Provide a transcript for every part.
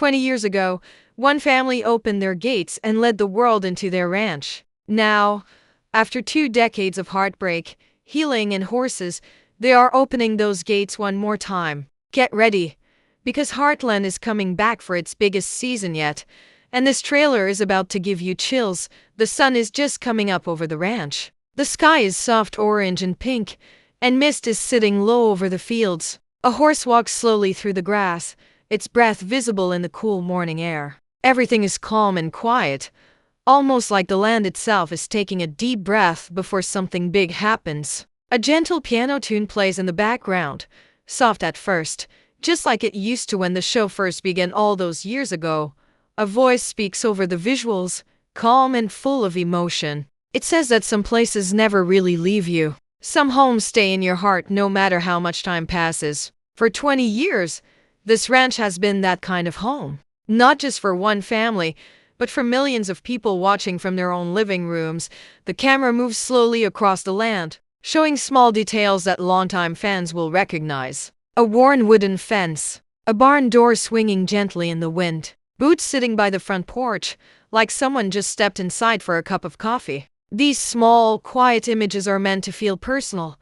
20 years ago, one family opened their gates and led the world into their ranch. Now, after 2 decades of heartbreak, healing, and horses, they are opening those gates one more time. Get ready, because Heartland is coming back for its biggest season yet, and this trailer is about to give you chills. The sun is just coming up over the ranch. The sky is soft orange and pink, and mist is sitting low over the fields. A horse walks slowly through the grass, its breath visible in the cool morning air. Everything is calm and quiet, almost like the land itself is taking a deep breath before something big happens. A gentle piano tune plays in the background, soft at first, just like it used to when the show first began all those years ago. A voice speaks over the visuals, calm and full of emotion. It says that some places never really leave you. Some homes stay in your heart no matter how much time passes. For 20 years, this ranch has been that kind of home. Not just for one family, but for millions of people watching from their own living rooms. The camera moves slowly across the land, showing small details that longtime fans will recognize. A worn wooden fence, a barn door swinging gently in the wind, boots sitting by the front porch, like someone just stepped inside for a cup of coffee. These small, quiet images are meant to feel personal,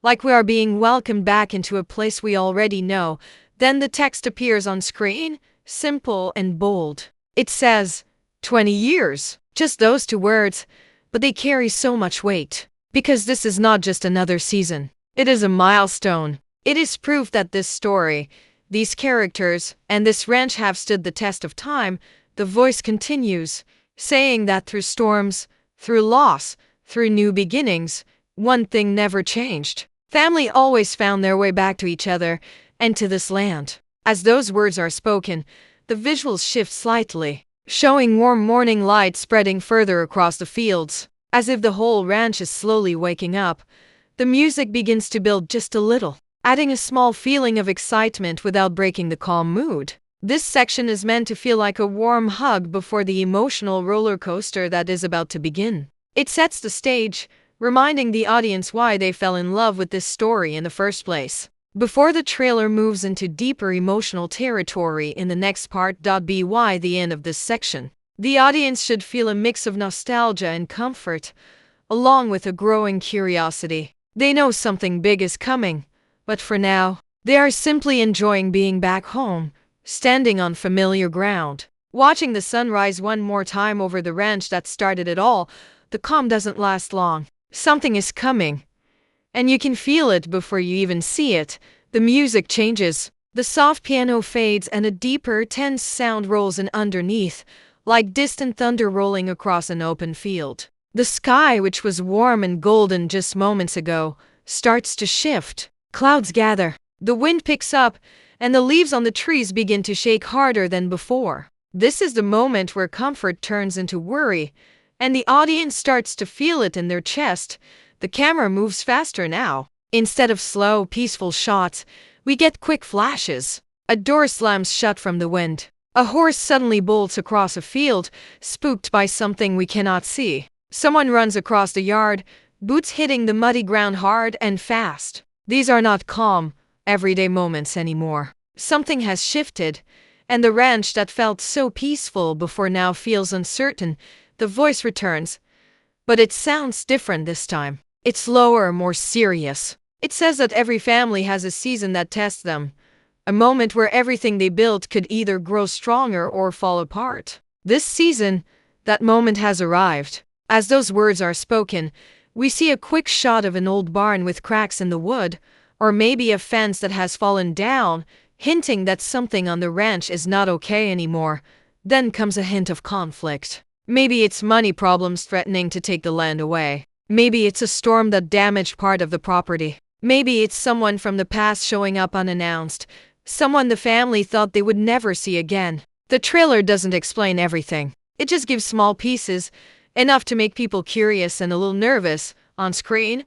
like we are being welcomed back into a place we already know. Then the text appears on screen, simple and bold. It says, 20 years. Just those 2 words, but they carry so much weight. Because this is not just another season. It is a milestone. It is proof that this story, these characters, and this ranch have stood the test of time. The voice continues, saying that through storms, through loss, through new beginnings, one thing never changed. Family always found their way back to each other and to this land. As those words are spoken, the visuals shift slightly, showing warm morning light spreading further across the fields. As if the whole ranch is slowly waking up, the music begins to build just a little, adding a small feeling of excitement without breaking the calm mood. This section is meant to feel like a warm hug before the emotional roller coaster that is about to begin. It sets the stage, reminding the audience why they fell in love with this story in the first place. Before the trailer moves into deeper emotional territory in the next part. By the end of this section, the audience should feel a mix of nostalgia and comfort, along with a growing curiosity. They know something big is coming, but for now, they are simply enjoying being back home, standing on familiar ground, watching the sun rise one more time over the ranch that started it all. The calm doesn't last long. Something is coming, and you can feel it before you even see it. The music changes, the soft piano fades, and a deeper, tense sound rolls in underneath, like distant thunder rolling across an open field. The sky, which was warm and golden just moments ago, starts to shift. Clouds gather, the wind picks up, and the leaves on the trees begin to shake harder than before. This is the moment where comfort turns into worry, and the audience starts to feel it in their chest. The camera moves faster now. Instead of slow, peaceful shots, we get quick flashes. A door slams shut from the wind. A horse suddenly bolts across a field, spooked by something we cannot see. Someone runs across the yard, boots hitting the muddy ground hard and fast. These are not calm, everyday moments anymore. Something has shifted, and the ranch that felt so peaceful before now feels uncertain. The voice returns, but it sounds different this time. It's slower, more serious. It says that every family has a season that tests them, a moment where everything they built could either grow stronger or fall apart. This season, that moment has arrived. As those words are spoken, we see a quick shot of an old barn with cracks in the wood, or maybe a fence that has fallen down, hinting that something on the ranch is not okay anymore. Then comes a hint of conflict. Maybe it's money problems threatening to take the land away. Maybe it's a storm that damaged part of the property. Maybe it's someone from the past showing up unannounced, someone the family thought they would never see again. The trailer doesn't explain everything. It just gives small pieces, enough to make people curious and a little nervous. On screen,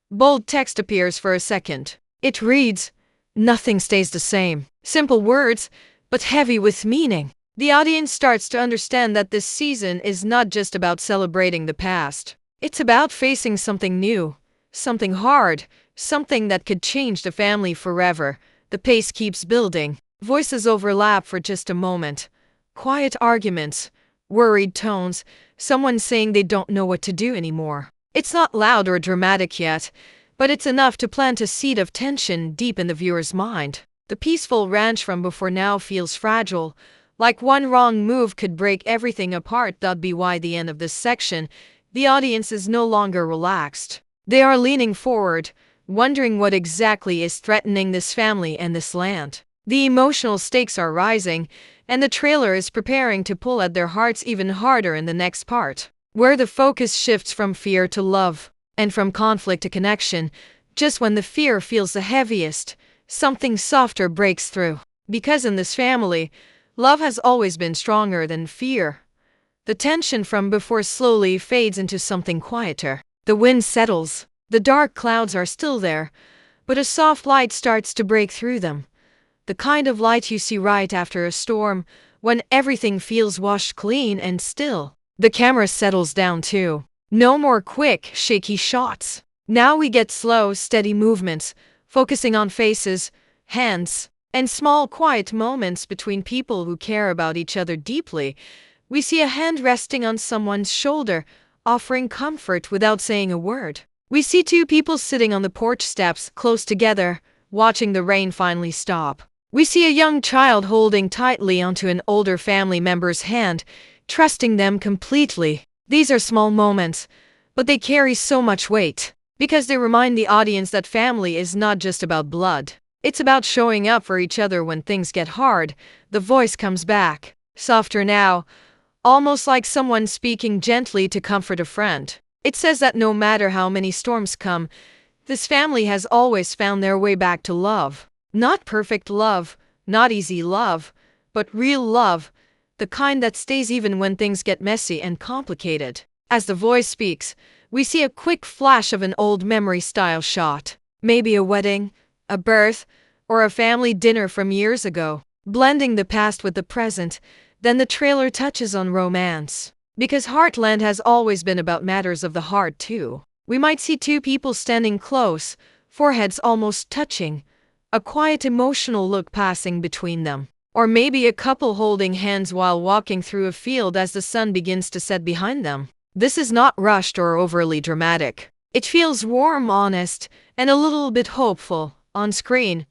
bold text appears for a second. It reads, "Nothing stays the same." Simple words, but heavy with meaning. The audience starts to understand that this season is not just about celebrating the past. It's about facing something new, something hard, something that could change the family forever. The pace keeps building. Voices overlap for just a moment. Quiet arguments, worried tones, someone saying they don't know what to do anymore. It's not loud or dramatic yet, but it's enough to plant a seed of tension deep in the viewer's mind. The peaceful ranch from before now feels fragile, like one wrong move could break everything apart. By the end of this section, the audience is no longer relaxed. They are leaning forward, wondering what exactly is threatening this family and this land. The emotional stakes are rising, and the trailer is preparing to pull at their hearts even harder in the next part, where the focus shifts from fear to love, and from conflict to connection. Just when the fear feels the heaviest, something softer breaks through. Because in this family, love has always been stronger than fear. The tension from before slowly fades into something quieter. The wind settles. The dark clouds are still there, but a soft light starts to break through them. The kind of light you see right after a storm, when everything feels washed clean and still. The camera settles down too. No more quick, shaky shots. Now we get slow, steady movements, focusing on faces, hands, and small, quiet moments between people who care about each other deeply. We see a hand resting on someone's shoulder, offering comfort without saying a word. We see two people sitting on the porch steps, close together, watching the rain finally stop. We see a young child holding tightly onto an older family member's hand, trusting them completely. These are small moments, but they carry so much weight, because they remind the audience that family is not just about blood. It's about showing up for each other when things get hard. The voice comes back, softer now, almost like someone speaking gently to comfort a friend. It says that no matter how many storms come, this family has always found their way back to love. Not perfect love, not easy love, but real love, the kind that stays even when things get messy and complicated. As the voice speaks, we see a quick flash of an old memory-style shot. Maybe a wedding, a birth, or a family dinner from years ago, blending the past with the present. Then the trailer touches on romance. Because Heartland has always been about matters of the heart too. We might see two people standing close, foreheads almost touching, a quiet emotional look passing between them. Or maybe a couple holding hands while walking through a field as the sun begins to set behind them. This is not rushed or overly dramatic. It feels warm, honest, and a little bit hopeful. On screen,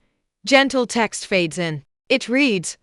gentle text fades in. It reads,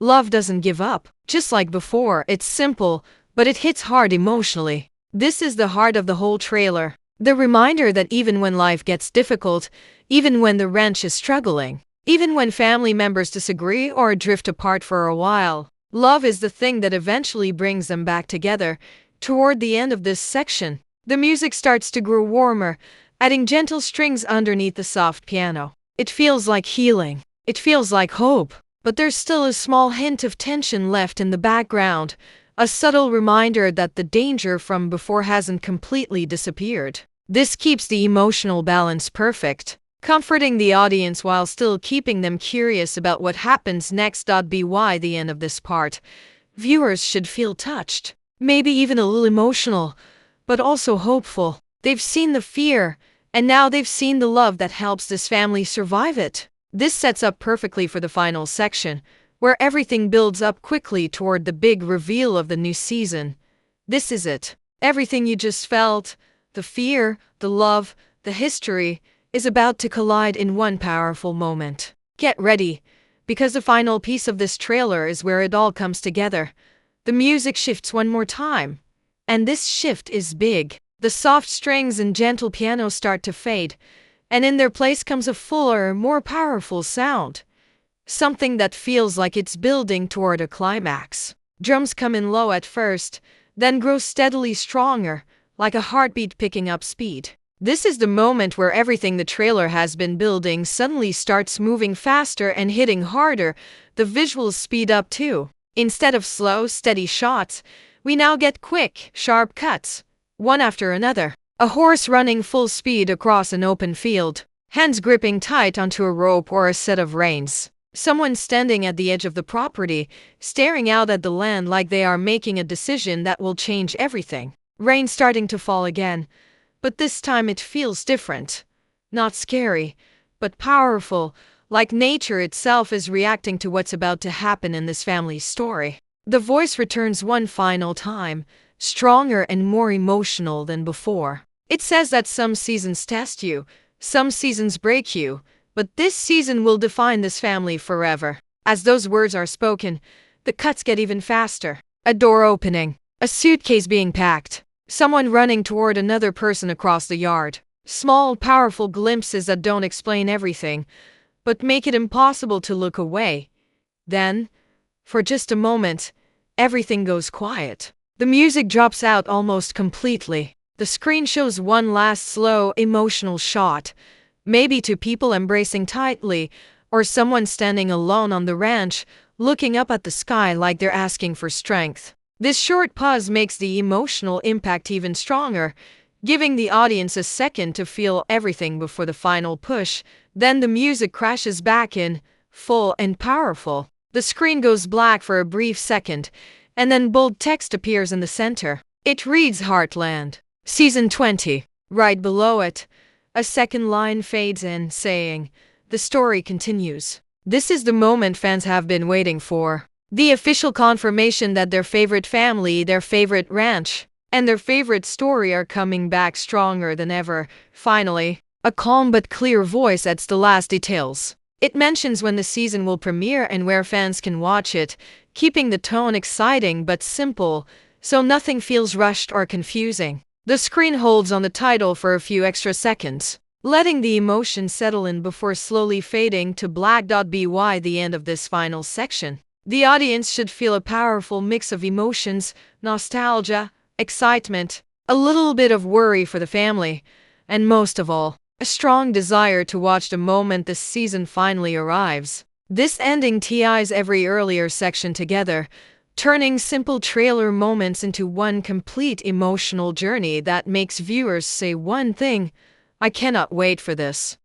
"Love doesn't give up." Just like before, it's simple, but it hits hard emotionally. This is the heart of the whole trailer. The reminder that even when life gets difficult, even when the ranch is struggling, even when family members disagree or drift apart for a while, love is the thing that eventually brings them back together. Toward the end of this section, the music starts to grow warmer, adding gentle strings underneath the soft piano. It feels like healing. It feels like hope. But there's still a small hint of tension left in the background, a subtle reminder that the danger from before hasn't completely disappeared. This keeps the emotional balance perfect, comforting the audience while still keeping them curious about what happens next. By the end of this part, viewers should feel touched, maybe even a little emotional, but also hopeful. They've seen the fear, and now they've seen the love that helps this family survive it. This sets up perfectly for the final section, where everything builds up quickly toward the big reveal of the new season. This is it. Everything you just felt, the fear, the love, the history, is about to collide in one powerful moment. Get ready, because the final piece of this trailer is where it all comes together. The music shifts one more time, and this shift is big. The soft strings and gentle piano start to fade, and in their place comes a fuller, more powerful sound. Something that feels like it's building toward a climax. Drums come in low at first, then grow steadily stronger, like a heartbeat picking up speed. This is the moment where everything the trailer has been building suddenly starts moving faster and hitting harder. The visuals speed up too. Instead of slow, steady shots, we now get quick, sharp cuts, one after another. A horse running full speed across an open field, hands gripping tight onto a rope or a set of reins. Someone standing at the edge of the property, staring out at the land like they are making a decision that will change everything. Rain starting to fall again, but this time it feels different. Not scary, but powerful, like nature itself is reacting to what's about to happen in this family's story. The voice returns one final time, stronger and more emotional than before. It says that some seasons test you, some seasons break you, but this season will define this family forever. As those words are spoken, the cuts get even faster. A door opening, a suitcase being packed, someone running toward another person across the yard. Small, powerful glimpses that don't explain everything, but make it impossible to look away. Then, for just a moment, everything goes quiet. The music drops out almost completely. The screen shows one last slow, emotional shot, maybe two people embracing tightly, or someone standing alone on the ranch, looking up at the sky like they're asking for strength. This short pause makes the emotional impact even stronger, giving the audience a second to feel everything before the final push. Then the music crashes back in, full and powerful. The screen goes black for a brief second, and then bold text appears in the center. It reads Heartland, Season 20. Right below it, a second line fades in, saying, "The story continues." This is the moment fans have been waiting for. The official confirmation that their favorite family, their favorite ranch, and their favorite story are coming back stronger than ever. Finally, a calm but clear voice adds the last details. It mentions when the season will premiere and where fans can watch it, keeping the tone exciting but simple, so nothing feels rushed or confusing. The screen holds on the title for a few extra seconds, letting the emotion settle in before slowly fading to black. By the end of this final section, the audience should feel a powerful mix of emotions, nostalgia, excitement, a little bit of worry for the family, and most of all, a strong desire to watch the moment this season finally arrives. This ending ties every earlier section together, turning simple trailer moments into one complete emotional journey that makes viewers say one thing: "I cannot wait for this."